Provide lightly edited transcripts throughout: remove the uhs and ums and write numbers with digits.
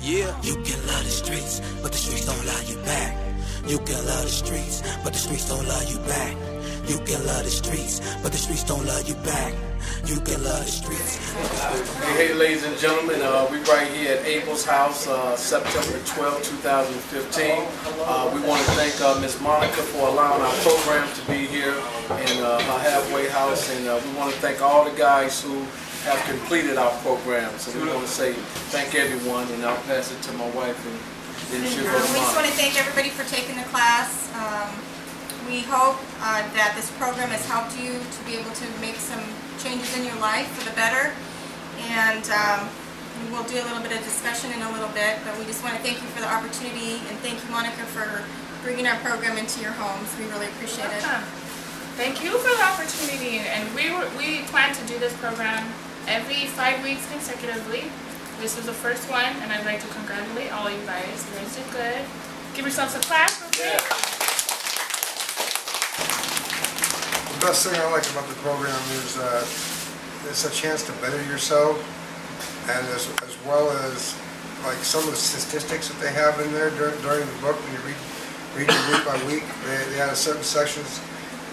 Yeah. You can love the streets, but the streets don't love you back. You can love the streets, but the streets don't love you back. You can love the streets, but the streets don't love you back. You can love the streets. Hey, ladies and gentlemen, we're right here at Abels' house, September 12, 2015. We want to thank Ms. Monica for allowing our program to be here in her halfway house, and we want to thank all the guys who have completed our program. So we want to say thank everyone, and I'll pass it to my wife. And then she'll go to we just want to thank everybody for taking the class. We hope that this program has helped you to be able to make some changes in your life for the better. And we'll do a little bit of discussion in a little bit, but we just want to thank you for the opportunity, and thank you, Monica, for bringing our program into your homes. We really appreciate it. Thank you for the opportunity, and we plan to do this program every 5 weeks consecutively. This was the first one, and I'd like to congratulate all you guys. You guys did good. Give yourselves a clap real quick. The best thing I like about the program is it's a chance to better yourself, and as well as like some of the statistics that they have in there during the book when you read it week by week. They had a certain sections.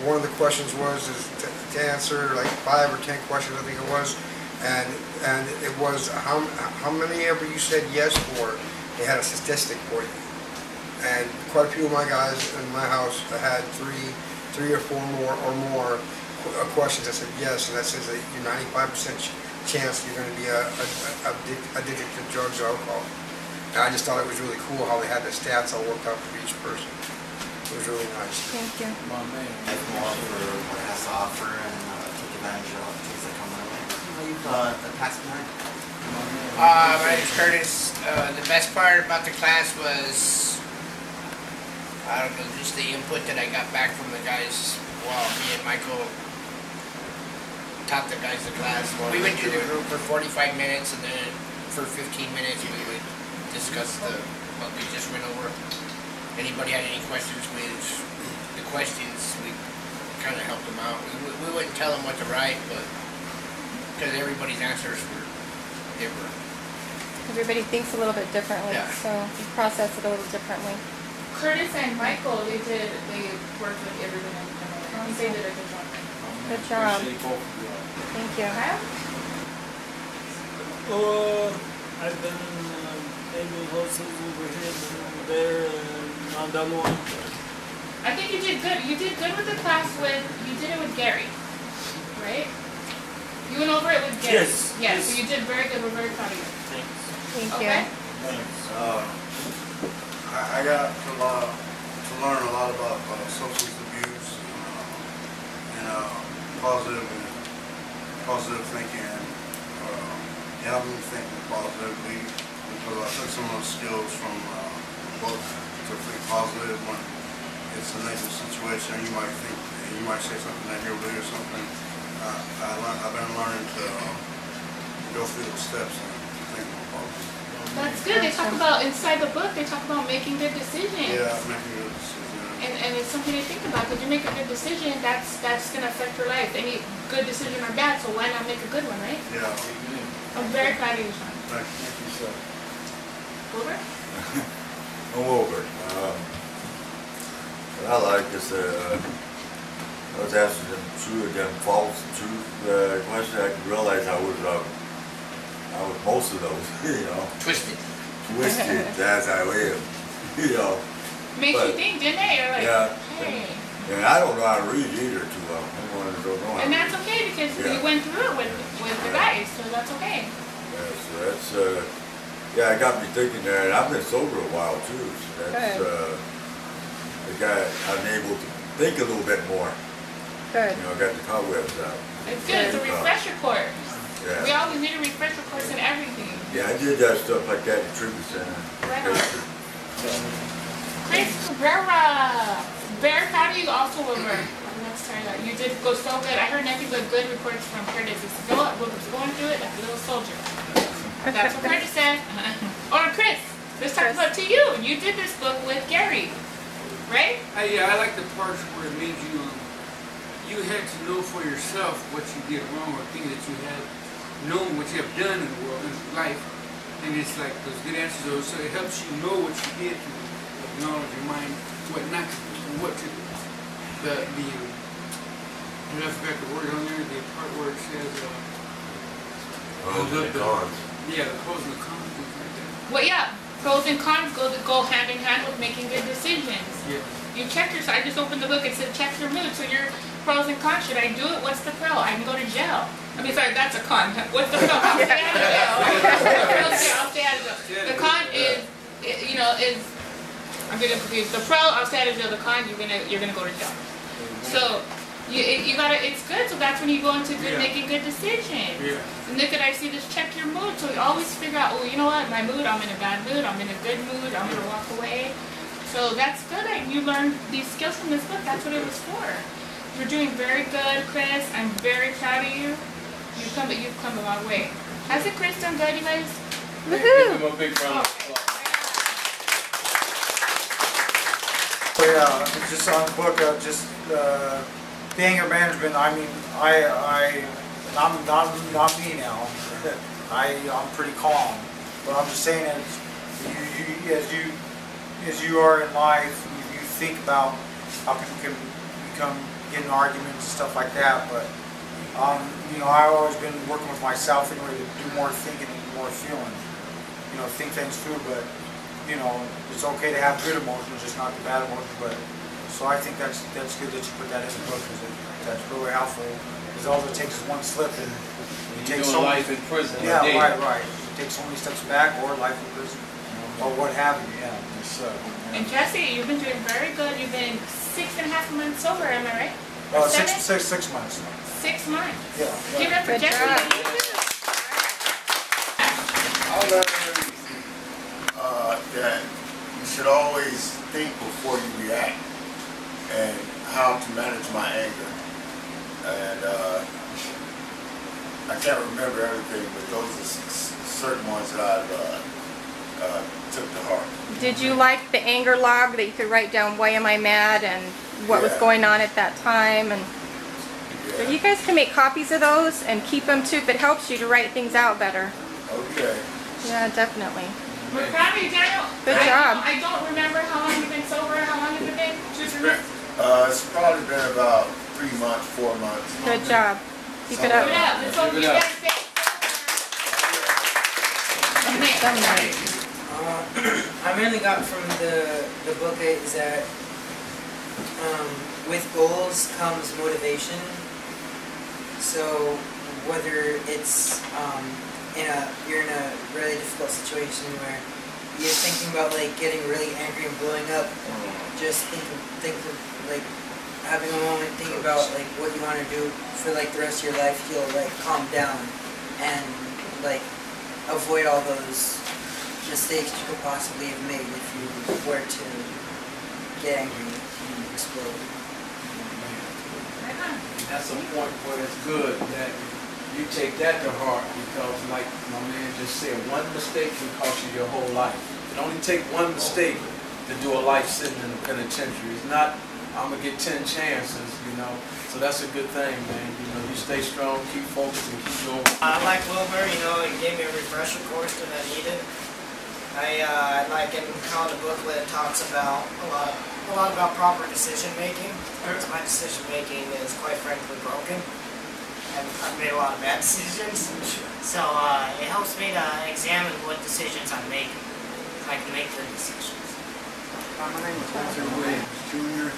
One of the questions was to answer like 5 or 10 questions, I think it was, and it was how many ever you said yes for. They had a statistic for you, and quite a few of my guys in my house had three or four more questions that said yes, and that says that you're 95% chance you're going to be addicted to drugs or alcohol. And I just thought it was really cool how they had the stats all worked out for each person. It was really nice. Thank you. My man. Thank more for what it has to offer and take advantage of things that come our way. The past night. My name is Curtis. The best part about the class was, I don't know, just the input that I got back from the guys while me and Michael taught the guys the class. We went through the group for 45 minutes, and then for 15 minutes we would discuss what we just went over. Anybody had any questions with the questions, we kind of helped them out. We wouldn't tell them what to write, but because everybody's answers were different. Everybody thinks a little bit differently, Yeah. so we process it a little differently. Curtis and Michael, they worked with everyone independently. I think they did a good job. Good job. Thank you. I've been able houses over here and there and on that one. I think you did good. You did good with the class you did it with Gary, right? You went over it with Gary. Yes. Yeah, so you did very good. We're very proud of you. Thanks. Thank Okay? you. Thanks. I got to learn a lot about substance abuse and positive thinking, and helping me think positively, because I took some of those skills from the book to think positive when it's a negative situation. You might say something negatively or something. I've been learning to go through those steps and think more positive. That's good. They talk about, inside the book, they talk about making good decisions. Yeah, making good decisions. And it's something to think about, because you make a good decision, that's going to affect your life. Any good decision or bad, so why not make a good one, right? Yeah. I'm very proud of you, Sean. Thank you, sir. Wilbur? I'm over. What I like is I was asking them false and truth questions. I could realize I was most of those, you know. Twisted. As I live, you know. Makes you think, didn't it? You're like, yeah. hey. And I don't know how to read either too well. I don't know how And to that's read. okay, because Yeah. we went through it with the guys, so that's okay. Yeah, so that's yeah, it got me thinking there, and I've been sober a while too. So that's I'm able to think a little bit more. Good. You know, I got the cobwebs out. It's good. It's a refresher course. Yeah. We always need a refresher course in everything. Yeah, I did that stuff like that in Treatment Center. Right on. Chris Cabrera. Very proud of you also, Wilbur. Let's try that. You did go so good. I heard nothing but good reports from Curtis. Wilbur's going through it like a little soldier. That's what Curtis said. Or Chris, let's talk about to you. You did this book with Gary, right? Yeah, I like the parts where it made you had to know for yourself what you did wrong, or things that you had known, what you have done in the world, in life, And it's like those good answers, so it helps you know what you did to acknowledge your mind, what not to do, and what to do. And I forgot the word on there, the part where it says, Pros and cons. yeah, the pros and the cons, things like that. Well, yeah, pros and cons go hand in hand with making good decisions. Yeah. You check yourself. I just opened the book. It said check your mood. So your pros and cons. Should I do it? What's the pro? I can go to jail. I mean, sorry, that's a con. What's the pro? I'll stay out of jail. I'll stay out of jail. The con is, I'm getting confused. The pro, I'll stay out of jail. The con, you're gonna go to jail. So you gotta. It's good. So that's when you go into making good decisions. Yeah. And look at, I see this check your mood. So you always figure out, oh, you know what? My mood. I'm in a bad mood. I'm in a good mood. I'm gonna walk away. So that's good. You learned these skills from this book. That's what it was for. You're doing very good, Chris. I'm very proud of you. You've come a long way. Hasn't Chris done good, you guys? Give him a big round of applause. Yeah, just on the book of the anger management. I mean, I'm not me now. I'm pretty calm, but I'm just saying as you are in life, you think about how people can get in arguments and stuff like that. But you know, I've always been working with myself anyway to do more thinking and more feeling. You know, think things through. But you know, it's okay to have good emotions, just not the bad emotions. But so I think that's good that you put that in the book, because that's really helpful. Because all it takes is one slip, and you take so life in prison. Yeah, right. You take so many steps back, or life in prison, or what have you. Yeah. So. And Jesse, you've been doing very good. You've been 6.5 months sober, am I right? Or 6 months. 6 months. Yeah. Give it up for Jesse. I learned that you should always think before you react, and how to manage my anger. And I can't remember everything, but those are certain ones that I've took to heart. Did you like the anger log that you could write down why am I mad and what was going on at that time? And so you guys can make copies of those and keep them too if it helps you to write things out better. Okay. Yeah, definitely. We're proud of you, Daniel. Good job. I don't remember how long you've been sober. How long has it been? It's probably been about 3 months, 4 months. Good job. Keep it up. Keep it up. Let's hope you guys stay. I mainly got from the book is that with goals comes motivation. So whether it's you're in a really difficult situation where you're thinking about like getting really angry and blowing up, just think of like having a moment, think about like what you want to do for like the rest of your life. You'll like calm down and like avoid all those mistakes you could possibly have made if you were to get angry and explode. That's a point where it's good that you take that to heart, because like my man just said, one mistake can cost you your whole life. It only takes one mistake to do a life sitting in the penitentiary. It's not, I'm going to get 10 chances, you know. So that's a good thing, man. You know, you stay strong, keep focused, and keep going. I like Wilbur, you know, he gave me a refresher course that I needed. I like it how the booklet talks about a lot about proper decision making. Because my decision making is quite frankly broken. I've made a lot of bad decisions. So it helps me to examine what decisions I'm making. So I can make good decisions. My name is Walter Williams Jr.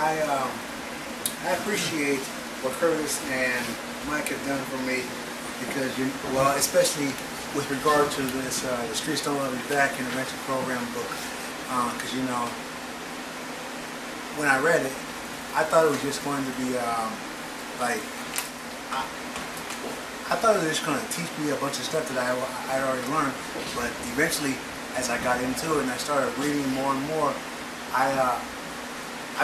I appreciate what Curtis and Mike have done for me, because especially with regard to this The Streets Don't Love You Back Intervention Program book, because you know, when I read it, I thought it was just going to be I thought it was just going to teach me a bunch of stuff that I'd already learned, but eventually, as I got into it and I started reading more and more, I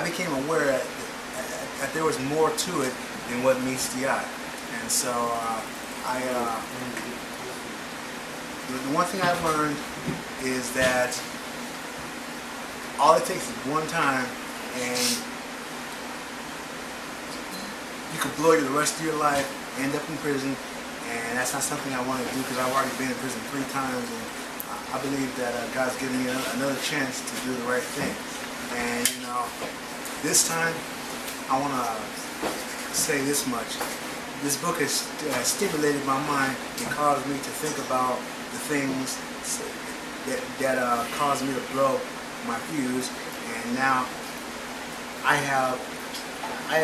became aware that there was more to it than what meets the eye. And so the one thing I've learned is that all it takes is one time, and you could blow it the rest of your life, end up in prison, and that's not something I want to do because I've already been in prison 3 times, and I believe that God's giving me another chance to do the right thing. And you know, this time I want to say this much. This book has stimulated my mind and caused me to think about the things that caused me to blow my fuse, and now I have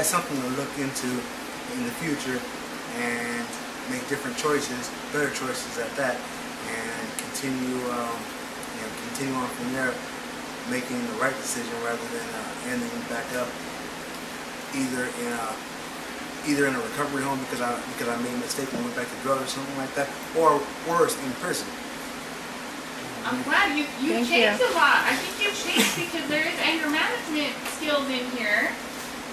something to look into in the future and make different choices, better choices at that, and continue on from there, making the right decision rather than ending back up either in a recovery home because I made a mistake and went back to drugs or something like that, or worse, in prison. I'm glad you changed a lot. I think you've changed because there is anger management skills in here,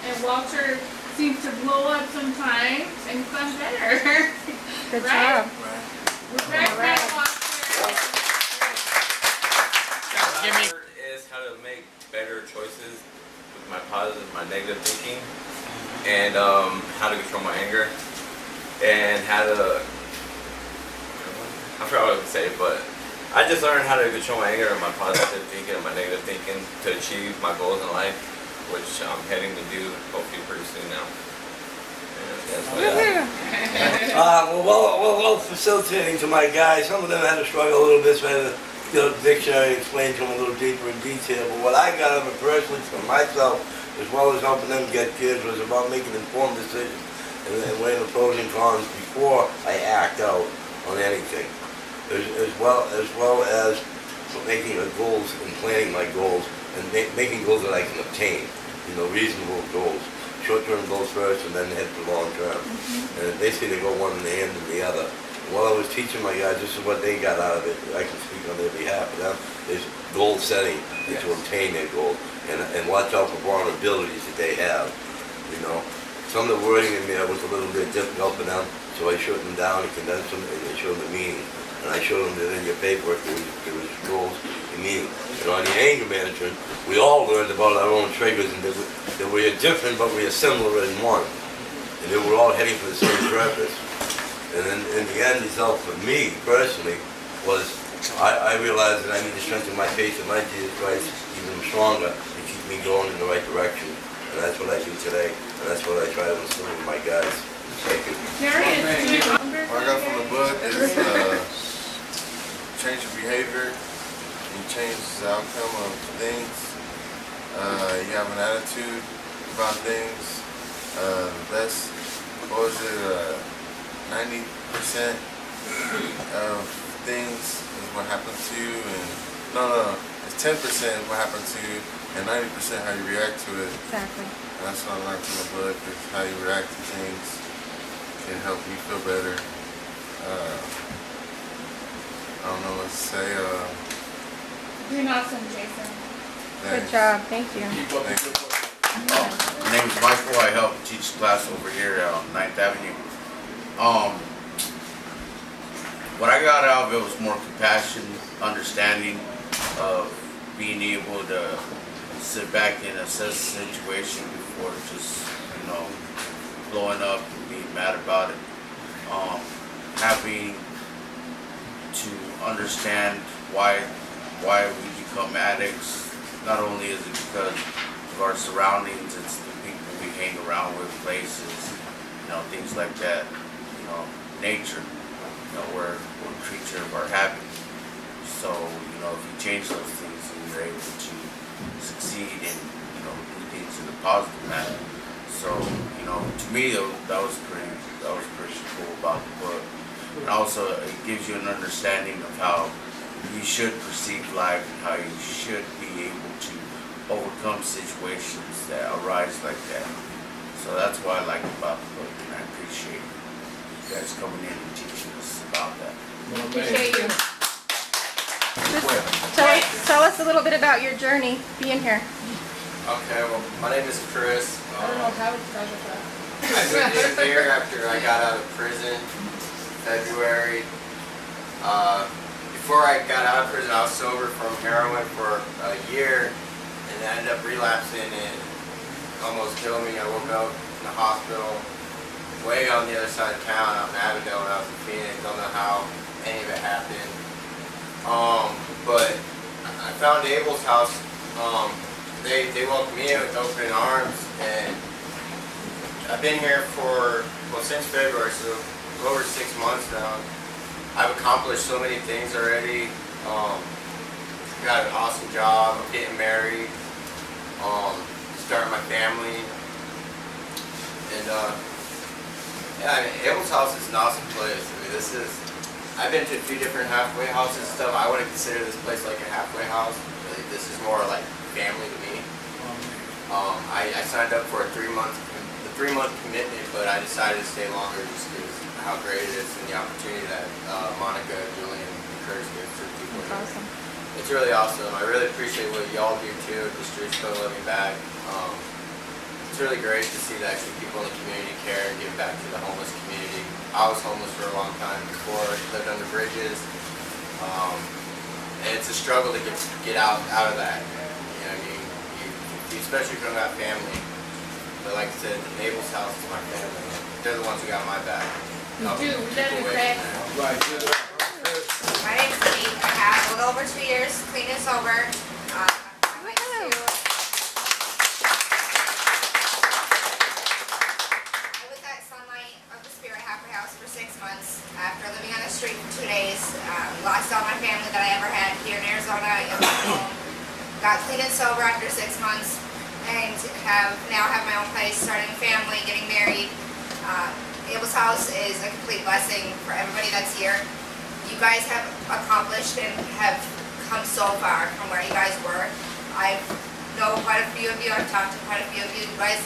and Walter seems to blow up sometimes and some better. Good right? job. We're very proud of Walter. Is how to make better choices with my positive, my negative thinking, and how to control my anger, and how to, I forgot what I was going to say, but I just learned how to control my anger and my positive thinking and my negative thinking to achieve my goals in life, which I'm heading to do hopefully pretty soon now. Well, facilitating to my guys. Some of them had to struggle a little bit, so I had to get a dictionary and explain to them a little deeper in detail. But what I got of it personally for myself, as well as helping them get kids, was about making informed decisions and weighing the pros and cons before I act out on anything. As well as making goals and planning my goals and making goals that I can obtain, reasonable goals. Short-term goals first and then head for long-term. And basically they go one in the hand and the other. And while I was teaching my guys, this is what they got out of it. I can speak on their behalf of them, is goal setting and to obtain their goal. And watch out for vulnerabilities that they have. Some of the wording in there was a little bit difficult for them, so I shortened them down and condensed them and I showed them the meaning. And I showed them that in your paperwork there was goals and meaning. And on the anger management, we all learned about our own triggers and that we are different but we are similar in one. And that we're all heading for the same purpose. And then in the end result for me personally was I realized that I need to strengthen my faith in my Jesus Christ even stronger to keep me going in the right direction. And that's what I do today. And that's what I try to instill with my guys. Thank you. What I got from the book is change your behavior, you change the outcome of things, you have an attitude about things, the best, 90% of things is what happens to you, and it's 10% what happens to you, and 90% how you react to it. Exactly. And that's what I learned from the book, is how you react to things can help you feel better. I don't know what to say. You're awesome, Jason. Good job. Thank you. My name is Michael. I help teach class over here on 9th Avenue. What I got out of it was more compassion, understanding of being able to sit back and assess the situation before just, blowing up and being mad about it. Having to understand why we become addicts. Not only is it because of our surroundings, it's the people we hang around with, places, things like that. Nature. We're a creature of our habit. So, if you change those things, then you're able to succeed and, do things in a positive manner. So, to me, that was pretty cool about the book. And also, it gives you an understanding of how you should perceive life and how you should be able to overcome situations that arise like that. So that's what I like about the book, and I appreciate you guys coming in and teaching us about that. Appreciate you. Tell us a little bit about your journey being here. Okay, well, my name is Chris. I don't know how to start with that. I moved in here after I got out of prison. February. Before I got out of prison, I was sober from heroin for a year, and I ended up relapsing and almost killed me. I woke up in the hospital way on the other side of town, out in Abels when I was in Phoenix. Don't know how any of it happened. But I found Abels' house. They welcomed me in with open arms, and I've been here for, well, since February, so over 6 months now. I've accomplished so many things already. Got an awesome job, I'm getting married, starting my family, and yeah, I mean, Abels' house is an awesome place. I mean, I've been to a few different halfway houses and stuff. I wouldn't consider this place like a halfway house. Really, this is more like family to me. I signed up for a 3-month commitment, but I decided to stay longer just because how great it is and the opportunity that Monica, Julian, and Curtis give to people. That's awesome. It's really awesome. I really appreciate what y'all do too. The streets don't let me back. It's really great to see that actually people in the community care and give back to the homeless community. I was homeless for a long time before, lived under bridges, and it's a struggle to get out of that. You know, you especially if you don't have family. But like I said, the Abels' house is my family. They're the ones who got my back. We do. We love you, Craig. Right. My name's Steve. I have a little over 2 years clean and sober. After living on the street for 2 days, lost all my family that I ever had here in Arizona. Got clean and sober after 6 months, and now have my own place, starting a family, getting married. Abels' house is a complete blessing for everybody that's here. You guys have accomplished and have come so far from where you guys were. I know quite a few of you. I've talked to quite a few of you. You guys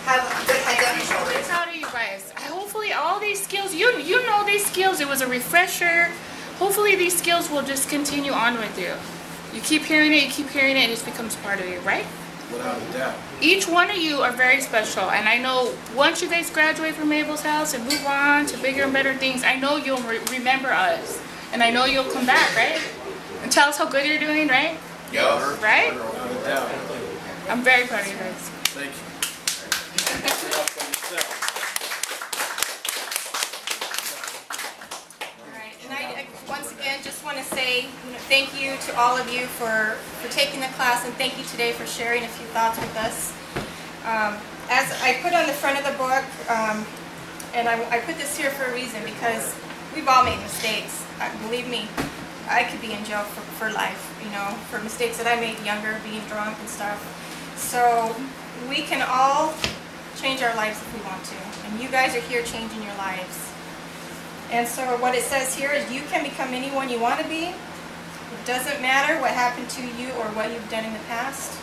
have a good head on your shoulders. I'm proud of you guys. Hopefully all these skills, you know these skills, it was a refresher. Hopefully these skills will just continue on with you. You keep hearing it, and it just becomes part of you, right? Without a doubt. Each one of you are very special, and I know once you guys graduate from Abels' house and move on to bigger and better things, I know you'll remember us, and I know you'll come back, right? And tell us how good you're doing, right? Yeah. Right? Without a doubt. I'm very proud of you guys. Thank you. Once again, just want to say thank you to all of you for taking the class, and thank you today for sharing a few thoughts with us. As I put on the front of the book, and I put this here for a reason, because we've all made mistakes. Believe me, I could be in jail for life, you know, for mistakes that I made younger, being drunk and stuff. So we can all change our lives if we want to, and you guys are here changing your lives. And so what it says here is you can become anyone you want to be. It doesn't matter what happened to you or what you've done in the past.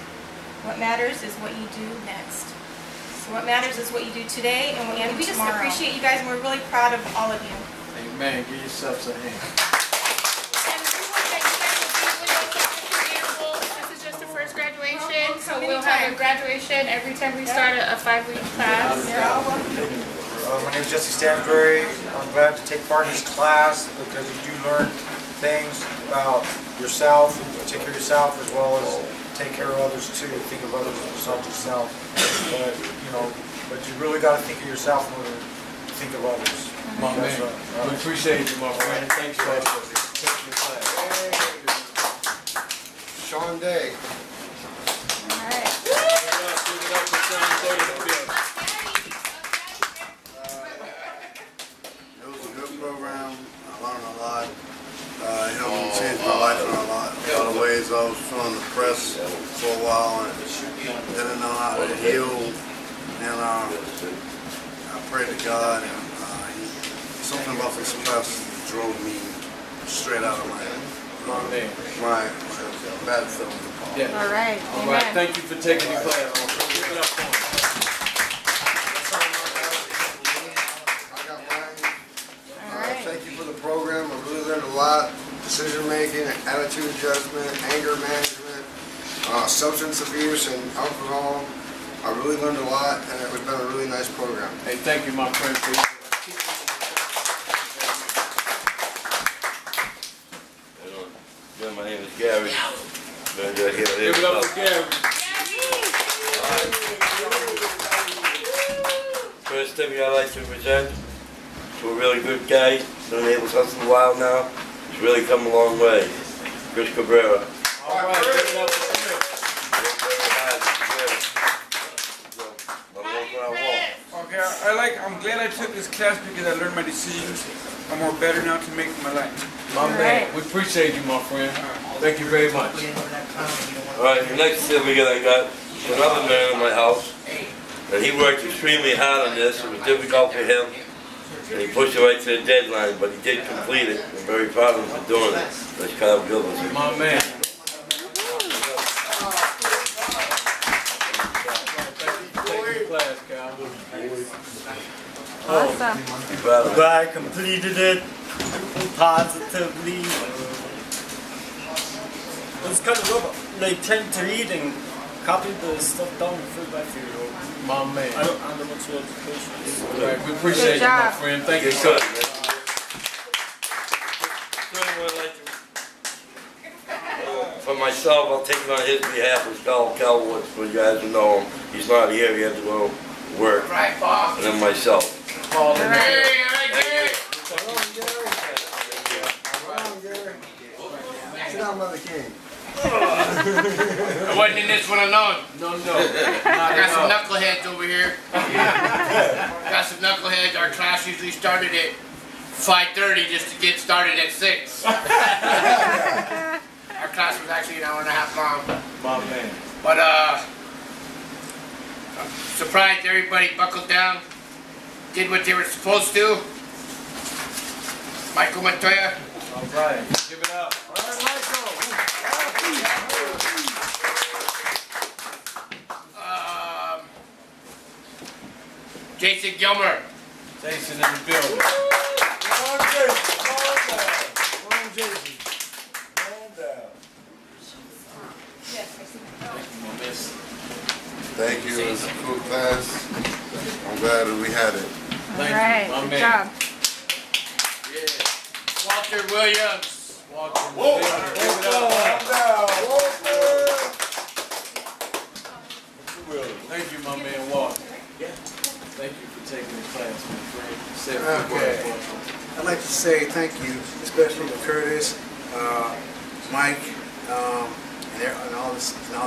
What matters is what you do next. So what matters is what you do today and what you do tomorrow. We just appreciate you guys, and we're really proud of all of you. Amen. Give yourselves a hand. This is just the first graduation, so we'll have a graduation every time we start a 5-week class. My name is Jesse Stansbury. I'm glad to take part in this class because you do learn things about yourself, take care of yourself as well as take care of others too. Think of others besides yourself. But you really got to think of yourself in order to think of others. My man, we appreciate you, my friend. Thanks for taking the class. Sean Day. All right. Give it up for Sean Day in the building. Program. I learned a lot. It helped me change my life in a lot of ways. I was feeling depressed for a while and didn't know how to heal. And I prayed to God, and something about this class drove me straight out of my bad feeling. Yeah. All right. All right. Thank you for taking the class. Give it up for him. Thank you for the program. I really learned a lot. Decision making, attitude adjustment, anger management, substance abuse and alcohol. I really learned a lot, and it's been a really nice program. Hey, thank you, my friend. My name is Gary. Give it up for Gary. first thing I'd like to present to a really good guy, been able to hustle a while now. He's really come a long way. Chris Cabrera. All right, give it up for Chris. Okay, I'm glad I took this class because I learned my decisions. I'm more better now to make in my life. My man, we appreciate you, my friend. Thank you very much. Alright, the next thing I got another man in my house. And he worked extremely hard on this. It was difficult for him. And he pushed it right to the deadline, but he did complete it. I'm very proud of him for doing it. That's Kyle Gilbert. My man. Awesome. I completed it positively. It was kind of rough. Like trying to read and copy the stuff down for that video. My man. I don't know much education. Right, we appreciate you, my friend. Thank you, sir. For myself, I'll take it on his behalf as Cal Woods, for you guys who know him. He's not here, he had to go work. Right, Bob. And then myself. Paul, hey, Sit down, Mother King. I wasn't in this one alone. No. I got some knuckleheads over here. Got some knuckleheads. Our class usually started at 5:30 just to get started at 6. Our class was actually an hour and a half long. My man. But I'm surprised everybody buckled down, did what they were supposed to. Michael Montoya. All right, give it up. All right, Michael. Jason Gilmer. Jason in the building. Come on, Jason. Come on, Jason. Thank you. It was a cool class. I'm glad that we had it. Alright, good job. Yeah. Walter Williams. Thank you, my man, Walter. Thank you for taking the class, my friend. Okay. I'd like to say thank you, especially to Curtis, Mike, and all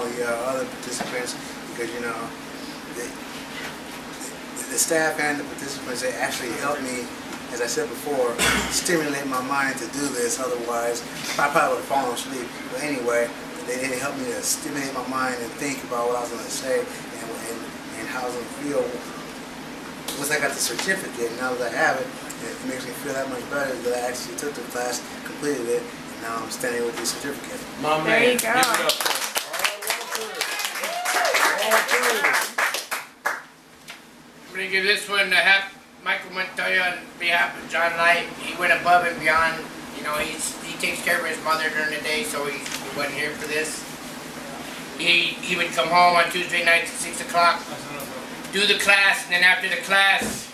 the other participants, because you know the staff and the participants, they actually helped me, as I said before, stimulate my mind to do this. Otherwise, I probably would have fallen asleep. But anyway, they helped me to stimulate my mind and think about what I was going to say and how I was going to feel. Once I got the certificate, now that I have it, it makes me feel that much better that I actually took the class, completed it, and now I'm standing with the certificate. My man. There you go. Give it up. I'm going to give this one to Michael Montoya on behalf of John Light. He went above and beyond. You know, he takes care of his mother during the day, so he wasn't here for this. He would come home on Tuesday nights at 6 o'clock, do the class, and then after the class,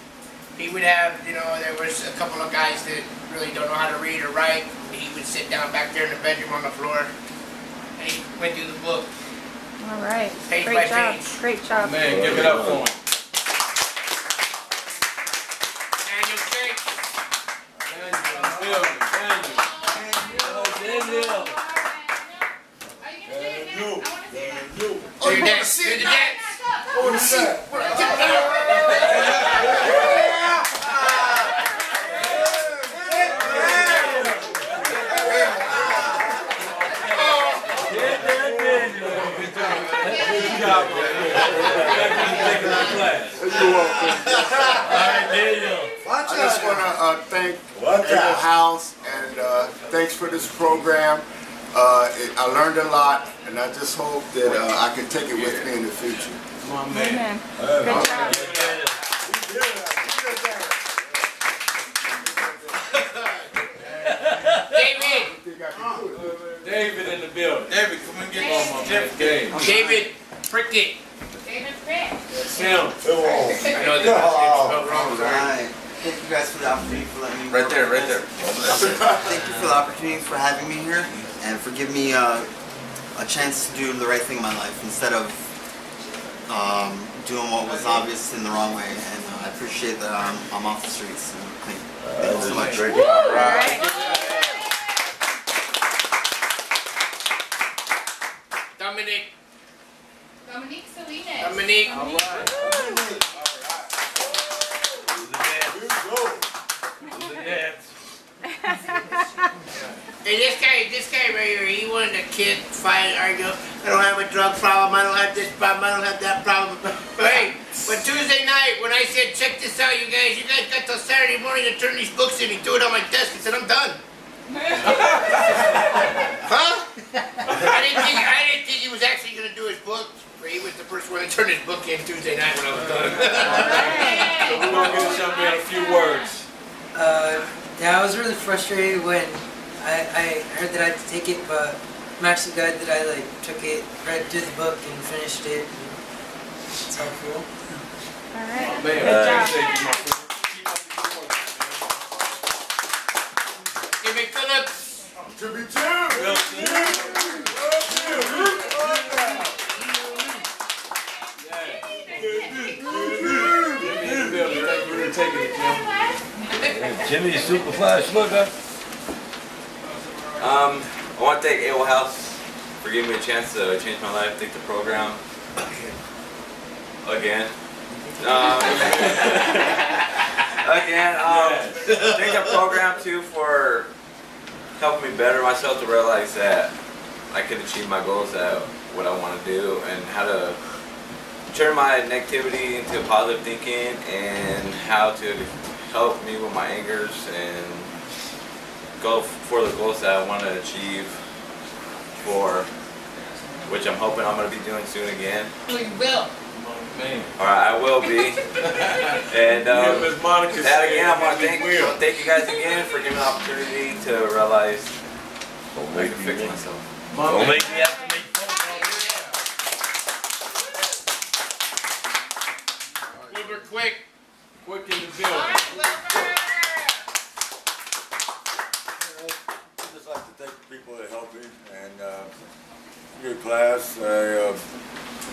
he would have, you know, there was a couple of guys that really don't know how to read or write. He would sit down back there in the bedroom on the floor, and he went through the book. Alright, Page great by job. page. Great job. Man, give it up for him. Do your dance. Do the dance. What is that? I just want to thank Abel House and thanks for this program. I learned a lot, and I just hope that I can take it with me in the future. My man. Good job. David in the building. David, come and get my man. David Prickett. David Prick. That's him. I know that spelled wrong. Alright. Thank you guys for the opportunity for letting me Right there, right there. Thank you for the opportunity for having me here and for giving me a chance to do the right thing in my life instead of doing what was obvious in the wrong way, and I appreciate that I'm off the streets. And thank you so much. All right. Dominique. Dominique Salinas. Dominique. All right. Hey, this guy right here, he wanted to kid, fight, argue. I don't have a drug problem, I don't have this problem, I don't have that problem. But hey, but Tuesday night when I said, check this out, you guys got till Saturday morning to turn these books in. He threw it on my desk and said, I'm done. Huh? I didn't think he was actually going to do his book. He was the first one to turn his book in Tuesday night when I was done. So we're going to get something in a few words. Yeah, I was really frustrated when I heard that I had to take it, but I'm actually glad that I took it, read through the book, and finished it. It's helpful. All right. Oh, man. Good job. Jimmy Phillips. Jimmy Two. Jimmy, super flash, look up. I want to thank Abel House for giving me a chance to change my life. Thank the program. Again. Thank the program too for helping me better myself to realize that I can achieve my goals, at what I want to do, and how to turn my negativity into positive thinking, and how to help me with my angers and go for the goals that I want to achieve, for which I'm hoping I'm going to be doing soon again. We will. Alright, I will be. And Ms. Monica that again, I want to thank you guys again for giving me the opportunity to realize I can fix myself. Don't make me have to make Wilbur, quick in the building. I'd just like to thank the people that helped me, and your class, I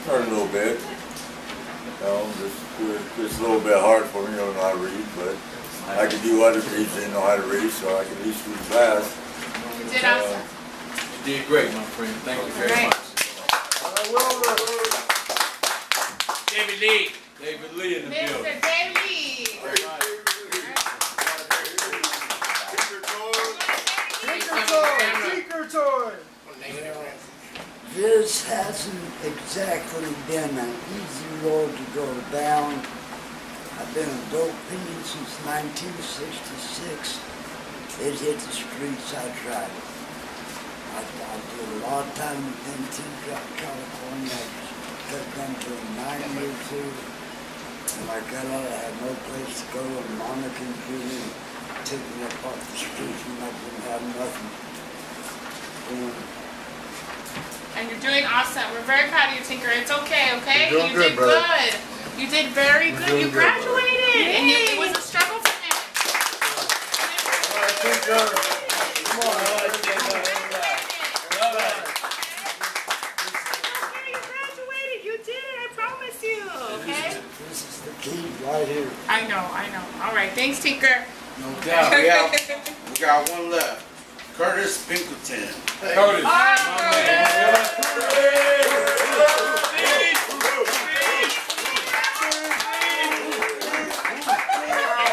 learned a little bit. Just a little bit hard for me, I don't know how to read, but I can do other kids that know how to read, so I can at least read class. You did awesome. You did great, my friend. Thank you very much. David Lee. David Lee in the building. Mr. David Lee. Tinker toy. This hasn't exactly been an easy road to go down. I've been a dope fiend since 1966. It hit the streets, I tried it. I did a lot of time in Ventura, California. I took them to 9 years here. And I got out, I had no place to go, and Monica and Julie took me up off the streets, and I didn't have nothing. And you're doing awesome. We're very proud of you, Tinker. It's okay, okay? You're doing You good, did brother. good. You did very good. You graduated. And it was a struggle for him. Come on, You graduated. You did it. I promise you. Okay? This is the key right here. I know. All right. Thanks, Tinker. No doubt. We got one left. Curtis Pinkerton. Curtis. I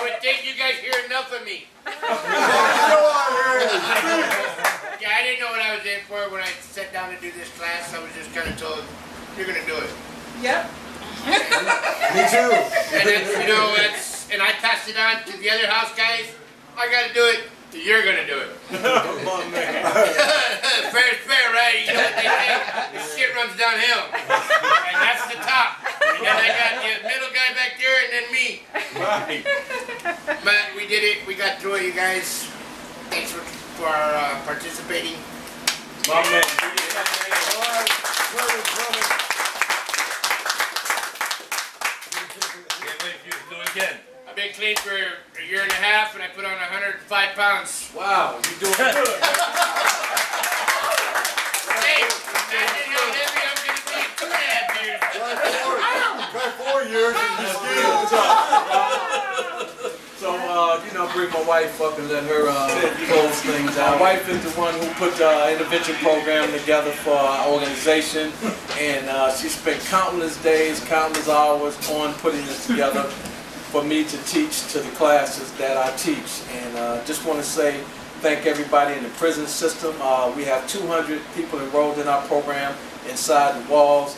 would think you guys hear enough of me. Yeah, I didn't know what I was in for when I sat down to do this class. I was just kind of told, you're going to do it. Yep. Me too. And that's, and I passed it on to the other house guys. I got to do it. You're going to do it. Come on, man. Fair is fair, right? You know what they say? The shit runs downhill. And that's the top. And then I got the middle guy back there and then me. Right. But we did it. We got through it, you guys. Thanks for participating. My man. do it again. I've been clean for a year and a half, and I put on 105 pounds. Wow, you're doing good. Hey, I didn't know how heavy I'm going to be in 2.5 years. bring my wife up and let her close things out. My wife is the one who put the intervention program together for our organization, and she spent countless days, countless hours on putting this together for me to teach to the classes that I teach. And just want to say thank everybody in the prison system. We have 200 people enrolled in our program inside the walls.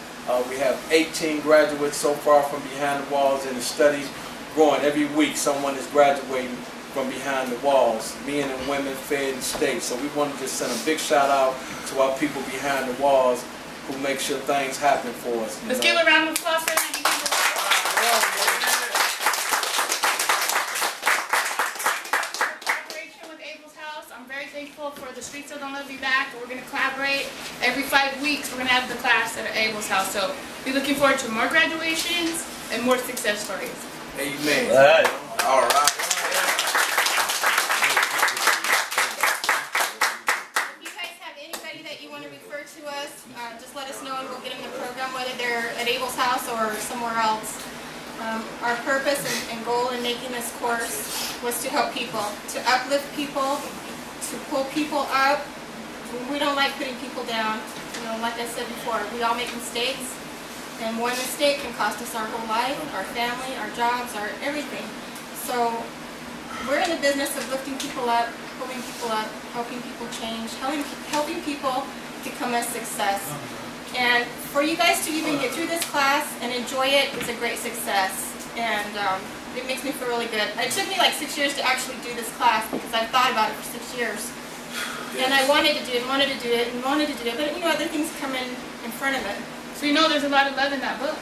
We have 18 graduates so far from behind the walls, and the study's growing. Every week someone is graduating from behind the walls, men and women, fed and state. So we want to just send a big shout out to our people behind the walls who make sure things happen for us. Let's give a round of applause for them. Thankful for the Streets Still Don't Love You Back. We're going to collaborate every 5 weeks. We're going to have the class at Abels House. So be looking forward to more graduations and more success stories. Amen. All right. All right. If you guys have anybody that you want to refer to us, just let us know and we'll get in the program, whether they're at Abels House or somewhere else. Our purpose and goal in making this course was to help people, to uplift people, to pull people up. We don't like putting people down. You know, like I said before, we all make mistakes, and one mistake can cost us our whole life, our family, our jobs, our everything. So we're in the business of lifting people up, pulling people up, helping people change, helping people become a success. And for you guys to even get through this class and enjoy it is a great success. And it makes me feel really good. It took me like 6 years to actually do this class because I've thought about it for 6 years. And I wanted to do it, wanted to do it, and wanted to do it, but you know, other things come in front of it. So you know there's a lot of love in that book.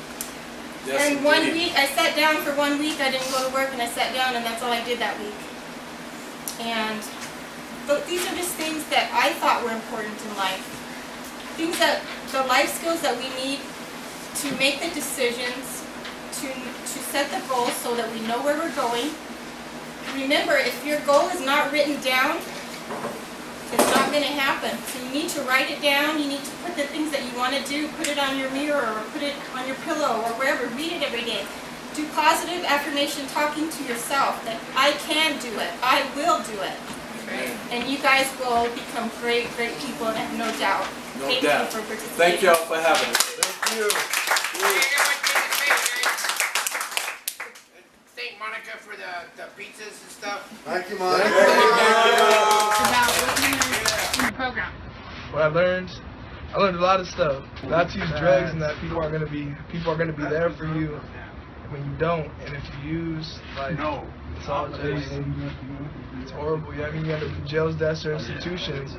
Yes, and 1 week, I sat down for 1 week, I didn't go to work, and I sat down, and that's all I did that week. And these are just things that I thought were important in life. Things that, the life skills that we need to make the decisions, to set the goals so that we know where we're going. Remember, if your goal is not written down, it's not going to happen. So you need to write it down. You need to put the things that you want to do, put it on your mirror or put it on your pillow or wherever. Read it every day. Do positive affirmation talking to yourself that I can do it. I will do it. And you guys will become great, great people, and I have no doubt. No Thank doubt. you for participating. Thank y'all for having us. Thank you. Thank Monica for the pizzas and stuff. Thank you, Monica. About what you learned in the program. What I learned a lot of stuff. Not to use drugs, and that people are gonna be there for you when you don't. And if you use, like, it's all just, it's horrible. You know what I mean? You end up in jails, deaths, or institutions.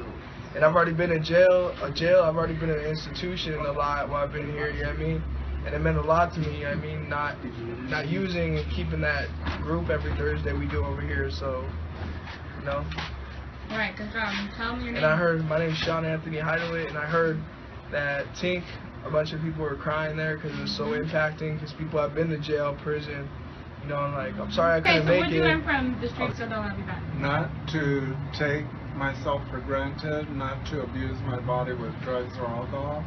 And I've already been in jail. I've already been in an institution a lot while I've been here. You know what I mean? And it meant a lot to me. You know what I mean? Not using and keeping that group every Thursday we do over here. So, you know. All right, good job. Tell me your name. And I heard, my name is Sean Anthony Hideaway, and I heard that Tink, a bunch of people were crying there because it was so impacting, because people have been to jail, prison, you know, and like, I'm sorry I couldn't make it. What did you learn from the Streets Still Don't Love You Back? Not to take myself for granted, not to abuse my body with drugs or alcohol,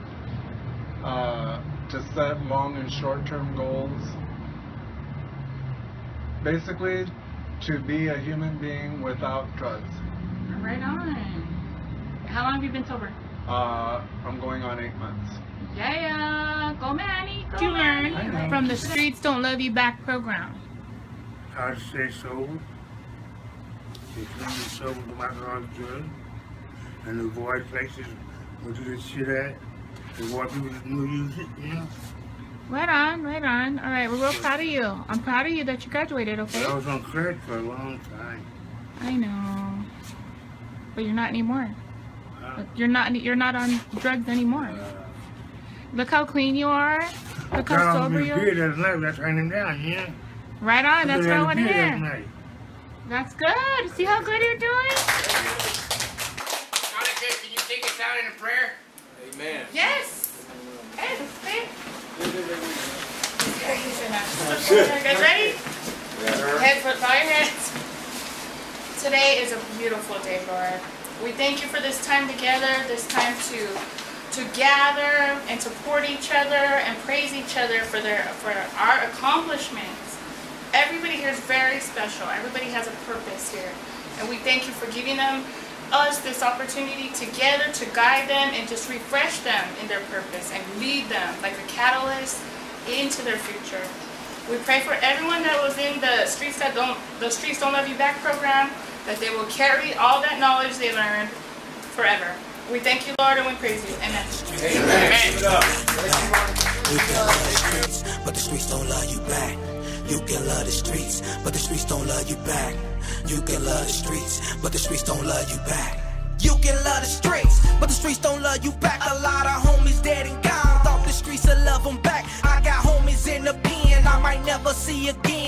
to set long and short-term goals, basically to be a human being without drugs. Right on. How long have you been sober? I'm going on 8 months. Yeah, go Manny. What did you learn from the Streets Don't Love You Back program? How to stay sober, become sober no matter how it's doing, and avoid places where do this shit at, avoid people that don't use it, you know? Right on, right on. All right, we're real proud of you. I'm proud of you that you graduated, okay? I was on credit for a long time. I know. But you're not anymore. You're not on drugs anymore. Look how clean you are. Look how sober you are. That's night, that's running down, yeah? Right on, that's what I want to hear. That's good. See how good you're doing? Monica, can you take us out in a prayer? Amen. Yes. Hey, you guys ready? Head, foot, bow your heads. Today is a beautiful day, Lord. We thank you for this time together, this time to gather and support each other and praise each other for our accomplishments. everybody here is very special. Everybody has a purpose here. And we thank you for giving us this opportunity together to guide them and just refresh them in their purpose and lead them like a catalyst into their future. We pray for everyone that was in the Streets Don't Love You Back program, that they will carry all that knowledge they learned forever. We thank you, Lord, and we praise you. Amen. Amen. You can love the streets, but the streets don't love you back. You can love the streets, but the streets don't love you back. You can love the streets, but the streets don't love you back. You can love the streets, but the streets don't love you back. A lot of homies dead and gone, thought the streets would love them back. I got homies in the pen I might never see again.